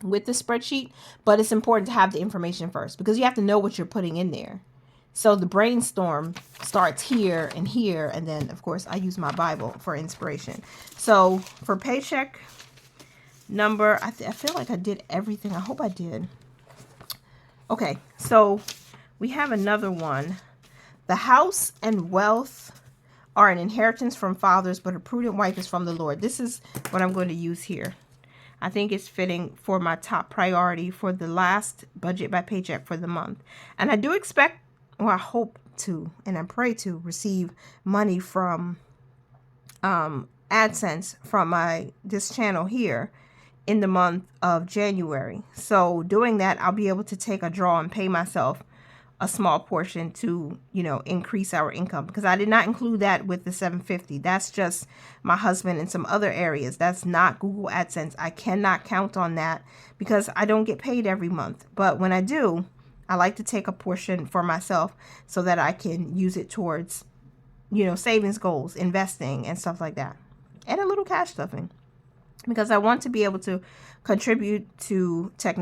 Speaker 1: with the spreadsheet, but it's important to have the information first, because you have to know what you're putting in there. So the brainstorm starts here, and then of course I use my Bible for inspiration. So for paycheck number, I feel like I did everything. I hope I did. Okay, so we have another one. The house and wealth are an inheritance from fathers, but a prudent wife is from the Lord. This is what I'm going to use here. I think it's fitting for my top priority for the last budget by paycheck for the month. And I do expect, or I hope to, and I pray to receive money from AdSense from this channel here in the month of January. So doing that, I'll be able to take a draw and pay myself a small portion to, increase our income, because I did not include that with the $750. That's just my husband and some other areas. That's not Google AdSense. I cannot count on that because I don't get paid every month. But when I do, I like to take a portion for myself so that I can use it towards, savings goals, investing and stuff like that. And a little cash stuffing, because I want to be able to contribute to tech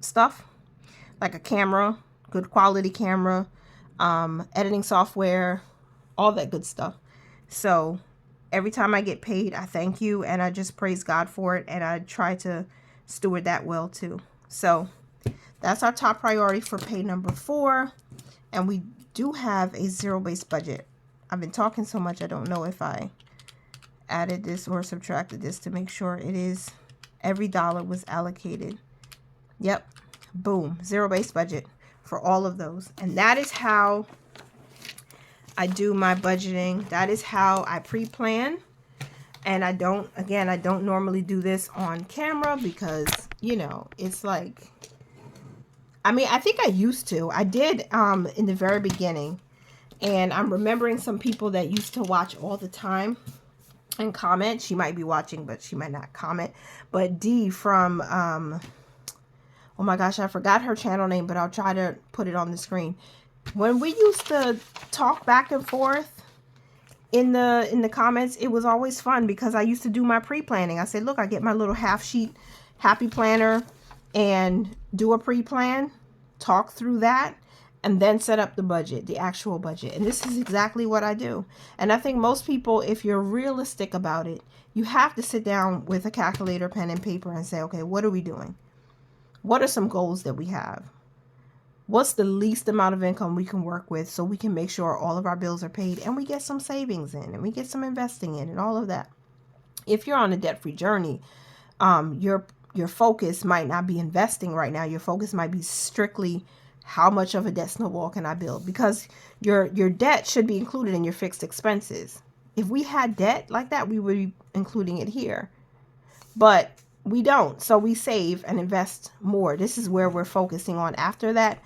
Speaker 1: stuff like a camera, good quality camera, editing software, all that good stuff. So every time I get paid, I thank you, and I just praise God for it, and I try to steward that well too. So that's our top priority for pay number 4. And we do have a zero-based budget. I've been talking so much, I don't know if I added this or subtracted this to make sure it is, every dollar was allocated. Yep, boom, zero-based budget for all of those. And that is how I do my budgeting. That is how I pre-plan. And I don't normally do this on camera because, it's like, I think I used to. I did in the very beginning. And I'm remembering some people that used to watch all the time and comment. She might be watching, but she might not comment. But Dee from oh my gosh, I forgot her channel name, but I'll try to put it on the screen. When we used to talk back and forth in the comments, it was always fun because I used to do my pre-planning. I said, look, I get my little half sheet happy planner and do a pre-plan, talk through that, and then set up the budget, the actual budget. And this is exactly what I do. And I think most people, if you're realistic about it, you have to sit down with a calculator, pen and paper and say, okay, what are we doing? What are some goals that we have? What's the least amount of income we can work with so we can make sure all of our bills are paid and we get some savings in and we get some investing in and all of that. If you're on a debt-free journey, you're your focus might not be investing right now. Your focus might be strictly how much of a debt snowball can I build? Because your debt should be included in your fixed expenses. If we had debt like that, we would be including it here. But we don't. So we save and invest more. This is where we're focusing on. After that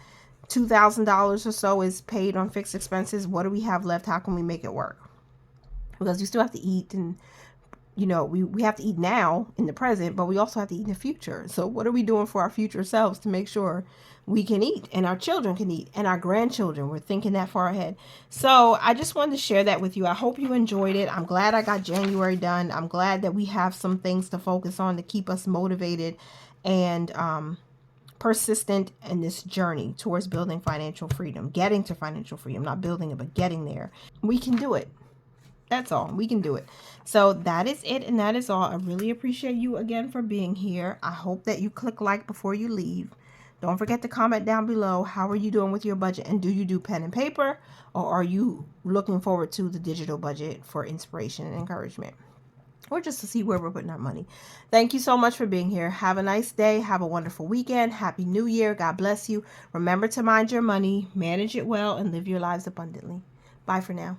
Speaker 1: $2,000 or so is paid on fixed expenses, what do we have left? How can we make it work? Because we still have to eat, and you know, we have to eat now in the present, but we also have to eat in the future. So what are we doing for our future selves to make sure we can eat and our children can eat and our grandchildren? We're thinking that far ahead. So I just wanted to share that with you. I hope you enjoyed it. I'm glad I got January done. I'm glad that we have some things to focus on to keep us motivated and persistent in this journey towards building financial freedom, getting to financial freedom, not building it, but getting there. We can do it. That's all. We can do it. So that is it, and that is all. I really appreciate you again for being here. I hope that you click like before you leave. Don't forget to comment down below. How are you doing with your budget? And do you do pen and paper, or are you looking forward to the digital budget for inspiration and encouragement, or just to see where we're putting our money? Thank you so much for being here. Have a nice day. Have a wonderful weekend. Happy New Year. God bless you. Remember to mind your money, manage it well, and live your lives abundantly. Bye for now.